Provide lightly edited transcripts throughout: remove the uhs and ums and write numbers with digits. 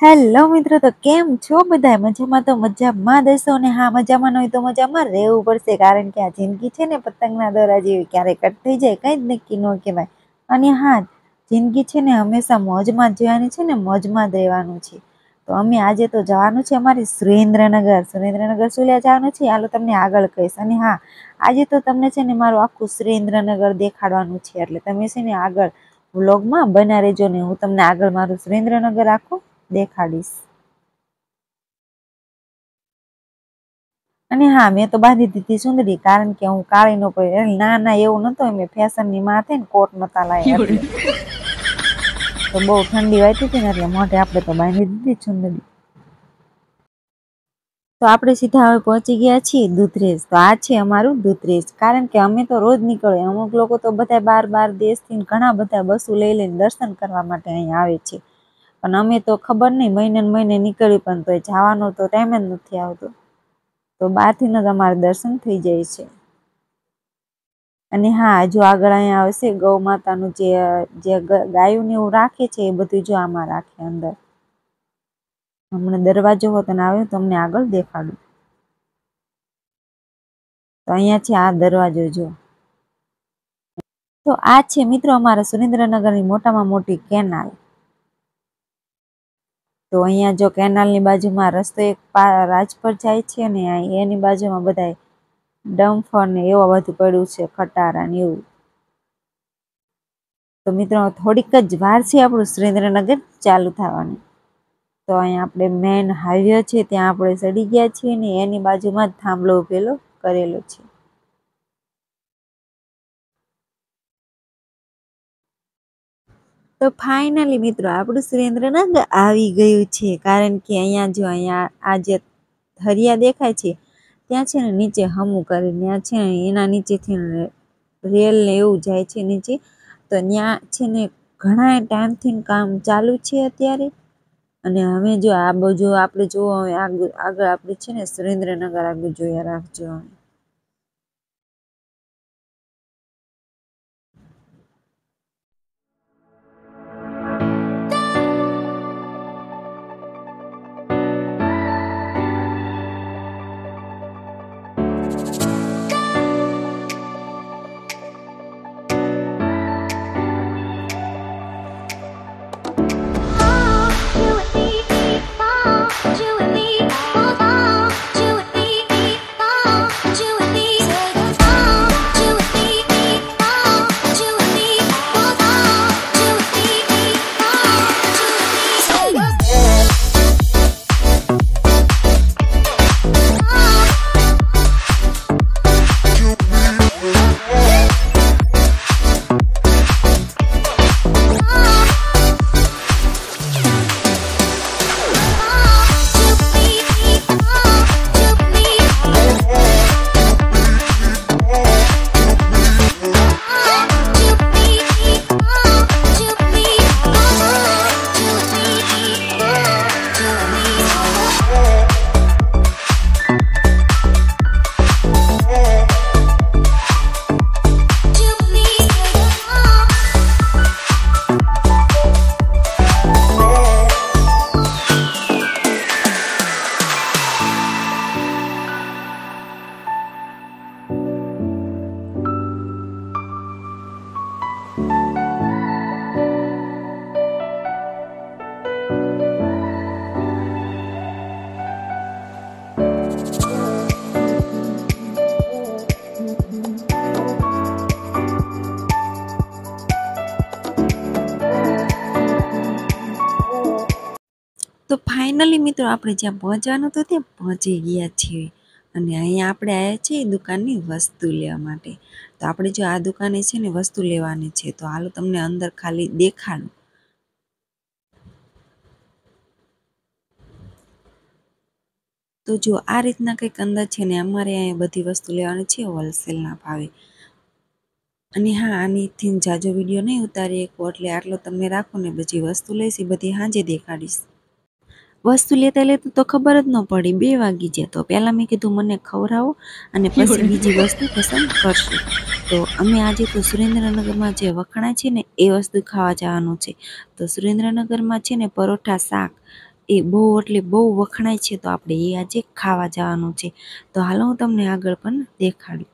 Hello મિત્રો, તો કેમ છો બધા? મજામાં? તો મજામાં દેશો ને હા, મજામાં હોય તો મજામાં રહેવું પડશે, કારણ કે આ જિંદગી છે ને પતંગના દોરા જેવી, ક્યારેક કટ થઈ જાય કઈ જ નક્કી ન કહેવાય. અને હા, જિંદગી છે ને હંમેશા મોજમાં જ જવાની છે ને મોજમાં જ રહેવાનું છે. તો અમે આજે તો જવાનું છે અમારી સુરેન્દ્રનગર શું લેવા જવાનું છે હાલો તમને આગળ કહીશ. અને હા, આજે તો તમને છે ને મારું આખું સુરેન્દ્રનગર દેખાડવાનું છે, એટલે તમે છે ને આગળ વ્લોગમાં બના રહેજો ને હું તમને આગળ મારું સુરેન્દ્રનગર આખું દેખાડીશ. અને હા, મેં તો બાંધી દીધી સુંદરી, કારણ કે હું કાળી નો પડી. ના એવું નતો, મેં ફેશન ની માં થઈ ને કોટ નતા લાયા એટલે. તો બહુ ઠંડી વાતી હતી ને એટલે મોઢે આપણે તો બાંધી દીધી સુંદરી. તો આપણે સીધા હવે પહોંચી ગયા છીએ દૂધરેજ. તો આ છે અમારું દૂધરેજ, કારણ કે અમે તો રોજ નીકળીએ. અમુક લોકો તો બધા બાર દેશથી ઘણા બધા બસો લઈ લઈને દર્શન કરવા માટે અહીંયા આવે છે, પણ અમે તો ખબર નહીં મહિને નીકળ્યું, પણ તો જવાનો તો ટાઈમ જ નથી આવતો. તો બહારથી જ અમારે દર્શન થઈ જાય છે. અને હા, જો આગળ અહીંયા આવશે ગૌ માતાનું જે ગાયું ને એવું રાખે છે એ બધું જો આમાં રાખે અંદર. હમણાં દરવાજો હોત ને આવ્યો તમને આગળ દેખાડું. તો અહીંયા છે આ દરવાજો જો. તો આ છે મિત્રો અમારા સુરેન્દ્રનગરની મોટામાં મોટી કેનાલ. તો અહીંયા જો કેનાલની બાજુમાં રસ્તો એક રાજપર જાય છે ને એની બાજુમાં બધા ડમ્ફર ને એવું બધું પડ્યું છે, ખટારા ને એવું. તો મિત્રો થોડીક જ વાર છે આપણું સુરેન્દ્રનગર ચાલુ થવાનું. તો અહીંયા આપણે મેન હાઈવે છે ત્યાં આપણે ચડી ગયા છીએ ને એની બાજુમાં જ થાંભલો ઉભેલો કરેલો છે. તો ફાઇનલી મિત્રો આપણું સુરેન્દ્રનગર આવી ગયું છે, કારણ કે અહીંયા આ જે હરિયા દેખાય છે ત્યાં છે ને નીચે હમું કરી ત્યાં છે ને એના નીચેથી રેલ ને એવું જાય છે નીચે. તો ત્યાં છે ને ઘણા ટાઈમથી કામ ચાલુ છે અત્યારે. અને હવે જો આ બાજુ આપણે જોવો આગળ આપણે છે ને સુરેન્દ્રનગર આગળ જોયા રાખજો. તો ફાઇનલી મિત્રો આપણે જ્યાં પહોંચવાનું હતું ત્યાં પહોંચી ગયા છીએ. અને અહીંયા આપણે આવ્યા છીએ દુકાનની વસ્તુ લેવા માટે. તો આપણે જો આ દુકાને છે ને વસ્તુ લેવાની છે, તો હાલો તમને અંદર ખાલી દેખાડું. તો જો આ રીતના કંઈક અંદર છે ને અમારે અહીંયા બધી વસ્તુ લેવાની છે હોલસેલના ભાવે. અને હા, આનીથી જાજો વિડીયો નહીં ઉતારી શકું, એટલે આટલો તમને રાખો ને બધી વસ્તુ લઈશ એ બધી સાંજે દેખાડીશ. વસ્તુ લેતા તો ખબર જ ન પડી 2 વાગી જાય. તો પહેલાં મેં કીધું મને ખવડાવો અને પછી બીજી વસ્તુ પસંદ કરશું. તો અમે આજે તો સુરેન્દ્રનગરમાં જે વખણાય છે ને એ વસ્તુ ખાવા જવાનું છે. તો સુરેન્દ્રનગરમાં છે ને પરોઠા શાક એ બહુ એટલે બહુ વખણાય છે, તો આપણે એ આજે ખાવા જવાનું છે. તો હાલો હું તમને આગળ પણ દેખાડું.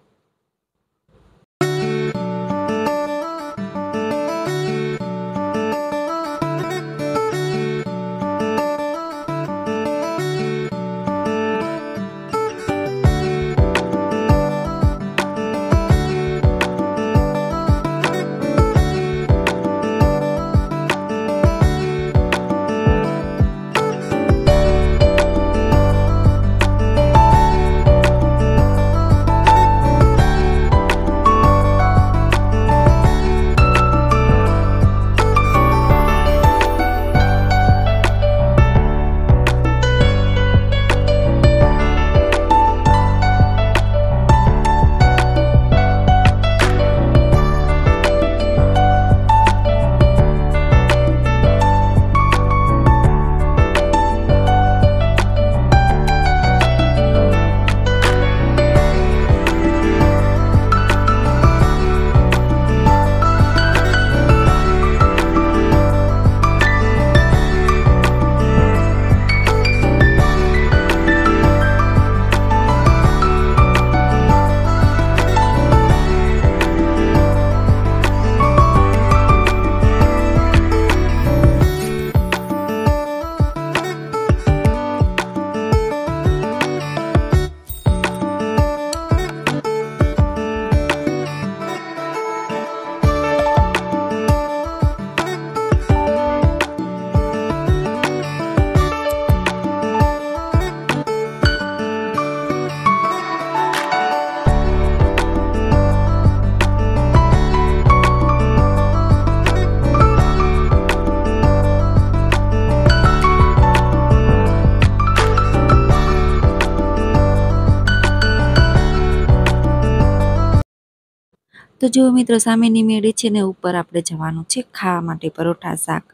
તો જો મિત્રો સામેની મેળે છે ને ઉપર આપણે જવાનું છે ખાવા માટે પરોઠા શાક.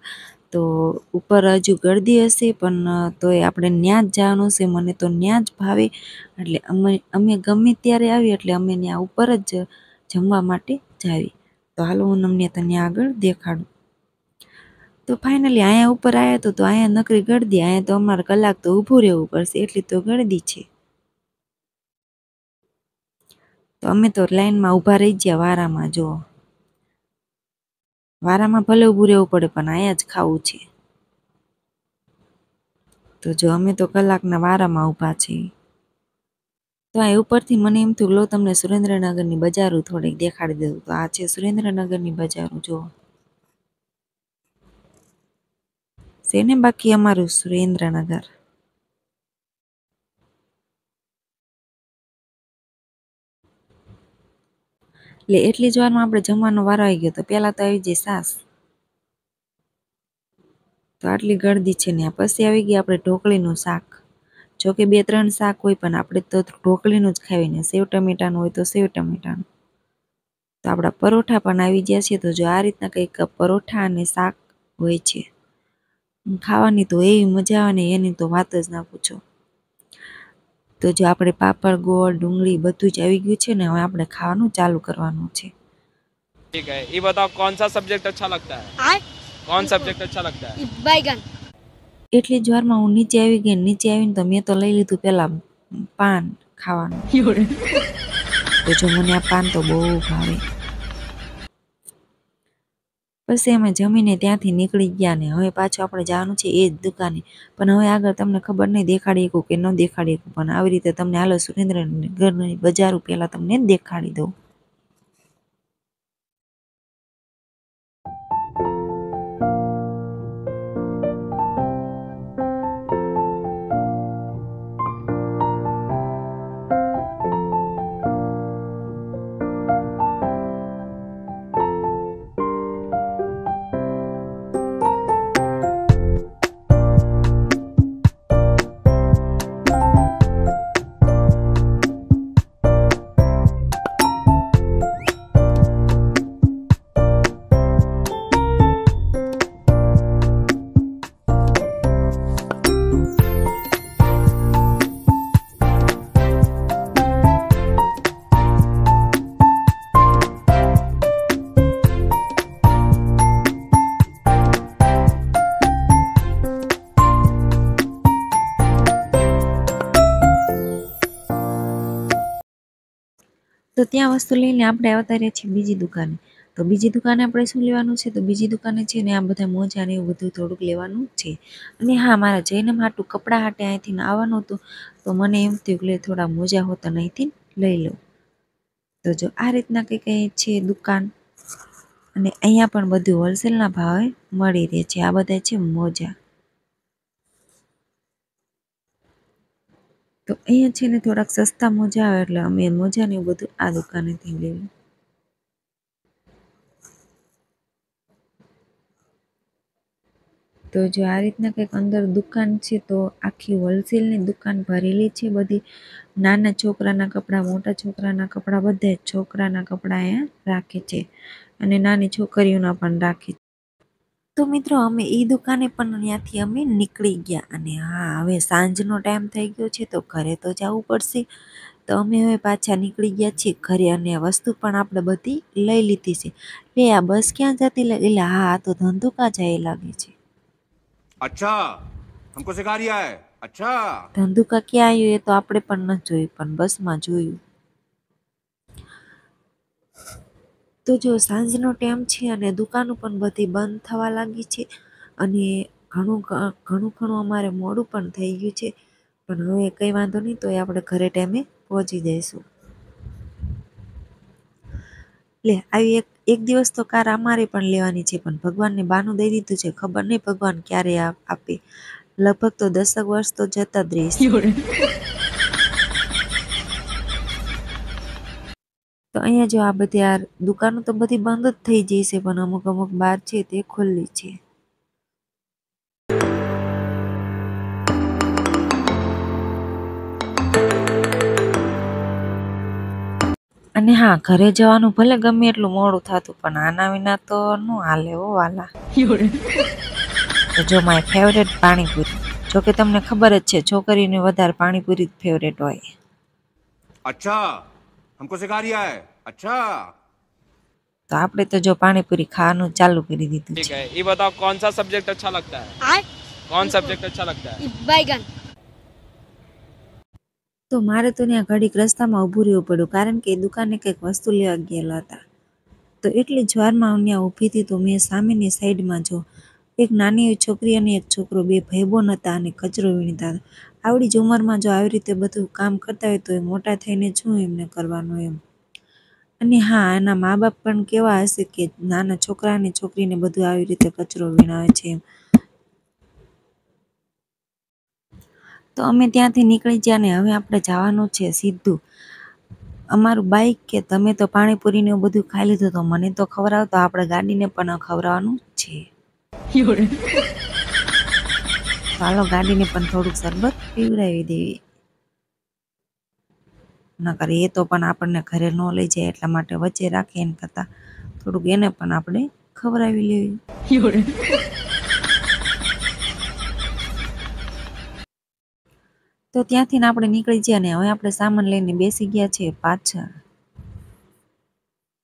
તો ઉપર હજુ ગળદી હશે પણ તોય આપણે ત્યાં જ જવાનું છે. મને તો ત્યાં જ ભાવે એટલે અમે ગમે ત્યારે આવીએ એટલે અમે ત્યાં ઉપર જ જમવા માટે જાવી. તો હાલો હું તમને ત્યાં આગળ દેખાડું. તો ફાઇનલી અહીંયા ઉપર આવ્યા તો અહીંયા નકરી ગળદી, અહીંયા તો અમારે કલાક તો ઊભું રહેવું પડશે, એટલી તો ગળદી છે. તો અમે તો લાઈનમાં ઊભા રહી ગયા વારામાં. જો વારામાં ભલે ઊભું રહેવું પડે પણ અહીંયા જ ખાવું છે. તો જો અમે તો કલાકના વારામાં ઊભા છીએ. તો આ ઉપરથી મને એમ થયું લો તમને સુરેન્દ્રનગરની બજારો થોડીક દેખાડી દઉં. તો આ છે સુરેન્દ્રનગરની બજારો. જો છે ને બાકી અમારું સુરેન્દ્રનગર. એટલે એટલી જ વારમાં આપણે જમવાનો વારો આવી ગયો. તો પહેલાં તો આવી જાય સાસ. તો આટલી ગળદી છે ને પછી આવી ગઈ આપણે ઢોકળીનું શાક. જોકે 2-3 શાક હોય પણ આપણે તો ઢોકળીનું જ ખાવીને, સેવ ટમેટાનું હોય તો સેવ ટમેટાનું. તો આપણા પરોઠા પણ આવી ગયા છે. તો જો આ રીતના કંઈક પરોઠા અને શાક હોય છે. ખાવાની તો એવી મજા આવે ને એની તો વાત જ ના પૂછો. તો જો આપણે પાપડ, ગોળ, ડુંગળી બધું જ આવી ગયું છે ને હવે આપણે ખાવાનું ચાલુ કરવાનું છે. ठीक है, ये बताओ कौन सा सब्जेक्ट अच्छा लगता है? कौन सब्जेक्ट अच्छा लगता है? बैगन। એટલી જ વારમાં હું નીચે આવી ગઈ. નીચે આવીને તો મેં તો લઈ લીધું પેલા પાન ખાવાનું. તો જો મને આ પાન તો બહુ ભાવે. પછી અમે જમીને ત્યાંથી નીકળી ગયા ને હવે પાછું આપણે જવાનું છે એ જ દુકાને. પણ હવે આગળ તમને ખબર નહીં દેખાડી શકું કે ન દેખાડી શકું, પણ આવી રીતે તમને હાલો સુરેન્દ્રનગરની બજારો પહેલાં તમને દેખાડી દઉં. તો ત્યાં વસ્તુ લઈને આપણે આવતા રહ્યા છીએ બીજી દુકાને. તો બીજી દુકાને આપણે શું લેવાનું છે? તો બીજી દુકાને છે ને આ બધા મોજા ને એવું બધું થોડુંક લેવાનું છે. અને હા, મારા જઈને હાટું કપડાં હાટે અહીંથી આવવાનું હતું, તો મને એમ થયું કે થોડા મોજા હોતા અહીંથી લઈ લઉં. તો જો આ રીતના કંઈક છે દુકાન, અને અહીંયા પણ બધું હોલસેલના ભાવે મળી રહે છે. આ બધા છે મોજા. તો અહીંયા છે ને થોડાક સસ્તા મોજા આવે એટલે અમે મોજા ને બધું આ દુકાનેથી લેવું. તો જો આ રીતના કંઈક અંદર દુકાન છે. તો આખી હોલસેલની દુકાન ભરેલી છે બધી. નાના છોકરાના કપડાં, મોટા છોકરાના કપડાં, બધા જ છોકરાના કપડાં અહીંયા રાખે છે, અને નાની છોકરીઓના પણ રાખે છે. તો મિત્રો અમે એ દુકાને પણ ત્યાંથી અમે નીકળી ગયા. અને હા, હવે સાંજનો ટાઈમ થઈ ગયો છે તો ઘરે તો જવું પડશે. તો અમે હવે પાછા નીકળી ગયા છીએ ઘરે, અને વસ્તુ પણ આપણે બધી લઈ લીધી છે. લે, આ બસ ક્યાં જતી લાગે? એટલે હા, આ તો ધંધુકા જાય લાગે છે. अच्छा, हमको सिखा रिया है. अच्छा, ધંધુકા ક્યાં આવ્યું એ તો આપણે પણ ન જોયું, પણ બસમાં જોયું. તો જો સાંજનો ટાઈમ છે અને દુકાનો પણ બધી બંધ થવા લાગી છે, અને ઘણું અમારે મોડું પણ થઈ ગયું છે. પણ હવે કંઈ વાંધો નહીં, તો આપણે ઘરે ટાઈમે પહોંચી જઈશું. લે, આવી એક દિવસ તો કાર અમારે પણ લેવાની છે, પણ ભગવાનને બાનું દઈ દીધું છે. ખબર નહીં ભગવાન ક્યારે આપે. લગભગ તો 10 વર્ષ તો જતા જ રહીશ. તો અહીંયા જો આ બધી આ દુકાનો તો બધી બંધ જ થઈ જઈ છે, પણ અમુક બાર છે તે ખુલ્લી છે. અને હા, ઘરે જવાનું ભલે ગમે એટલું મોડું થતું, પણ આના વિના તો ન હાલે હો વાલા. તો જો મારી ફેવરેટ પાણીપુરી. જોકે તમને ખબર જ છે, છોકરીને વધારે પાણીપુરી જ ફેવરેટ હોય. अच्छा, हमको सिखा रिया है. अच्छा, તો આપણે તો જો પાણીપુરી ખાવાનું ચાલુ કરી દીધું ठीक છે. है, ये बताओ कौन सा सब्जेक्ट अच्छा लगता है? कौन सब्जेक्ट अच्छा लगता है? बैगन. તો મારે તો ત્યાં ઘડીક રસ્તામાં ઊભું રહેવું પડ્યું, કારણ કે એ દુકાને કંઈક વસ્તુ લેવા ગયેલા હતા. તો એટલી જ વારમાં હું ત્યાં ઊભી હતી, તો મેં સામેની સાઈડમાં જો એક નાની એવી છોકરી અને એક છોકરો, બે ભાઈબંધ હતા, અને કચરો વીણતા હતા. આવડી જ ઉંમરમાં જો આવી રીતે બધું કામ કરતા હોય, તો એ મોટા થઈને શું એમને કરવાનું એમ. અને હા, એના મા બાપ પણ કેવા હશે કે નાના છોકરા અને છોકરીને બધું આવી રીતે કચરો વીણાવે છે એમ. તો અમે ત્યાંથી નીકળી ગયા, ને હવે આપણે જવાનું છે સીધું અમારું બાઈક, કે તમે તો પાણીપુરીને એવું બધું ખાઈ લીધું, તો મને તો ખવડાવો. તો આપણે ગાડીને પણ ખવડાવવાનું છે. ચાલો, ગાડીને પણ થોડુંક શરબત પીવડાવી દેવી. નકર એ તો પણ આપણને ઘરે ન લઈ જાય, એટલા માટે વચ્ચે રાખી, એમ કરતાં થોડુંક એને પણ આપણે ખવડાવી લેવી. તો ત્યાંથી આપણે નીકળી ગયા, ને હવે આપણે સામાન લઈને બેસી ગયા છીએ પાછળ.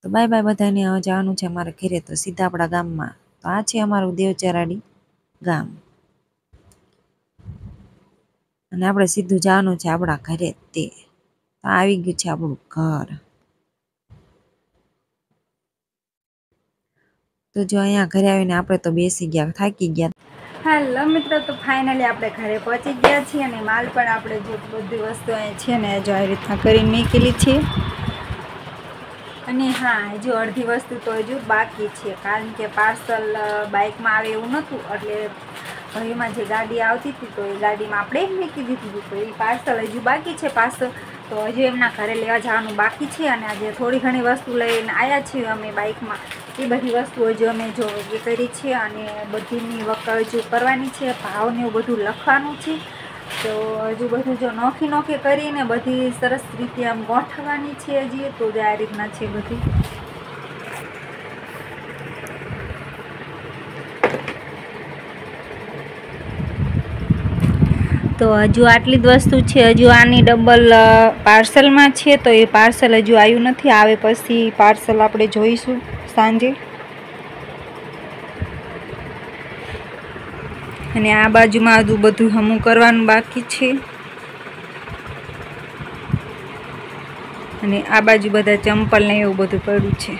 તો બાય બાય બધાને. હવે જવાનું છે અમારે ઘરે, તો સીધા આપણા ગામમાં. તો આ છે અમારું દેવચરાડી ગામ, અને આપણે સીધું જવાનું છે આપણા ઘરે. તે તો આવી ગયું છે આપણું ઘર. તો જો અહીંયા ઘરે આવીને આપણે તો બેસી ગયા, થાકી ગયા. હેલો મિત્રો, તો ફાઇનલી આપણે ઘરે પહોંચી ગયા છીએ, અને માલ પણ આપણે જો બધી વસ્તુ અહીં છે ને જો આવી રીતના કરીને મૂકેલી છે. અને હા, હજુ અડધી વસ્તુ તો હજુ બાકી છે, કારણ કે પાર્સલ બાઇકમાં આવે એવું નહોતું, એટલે એમાં જે ગાડી આવતી હતી તો એ ગાડીમાં આપણે મૂકી દીધું હતું. તો એ પાર્સલ હજુ બાકી છે પાર્સલ, તો હજુ એમના ઘરે લેવા જવાનું બાકી છે. અને આજે થોડી ઘણી વસ્તુ લઈને આવ્યા છીએ અમે બાઇકમાં, એ બધી વસ્તુ હજુ અમે જો એ કરી છે, અને બધીની વકલ હજુ કરવાની છે, ભાવને એવું બધું લખવાનું છે. તો હજુ બધું જો નોખી કરીને બધી સરસ રીતે આમ ગોઠવવાની છે હજી. તો આ રીતના છે બધી. તો હજુ આટલી જ વસ્તુ છે, હજુ આની ડબલ પાર્સલમાં છે. તો એ પાર્સલ હજુ આવ્યું નથી, આવે પછી પાર્સલ આપણે જોઈશું સાંજે. અને આ બાજુમાં હજુ બધું હમું કરવાનું બાકી છે. અને આ બાજુ બધા ચંપલ ને એવું બધું પડ્યું છે.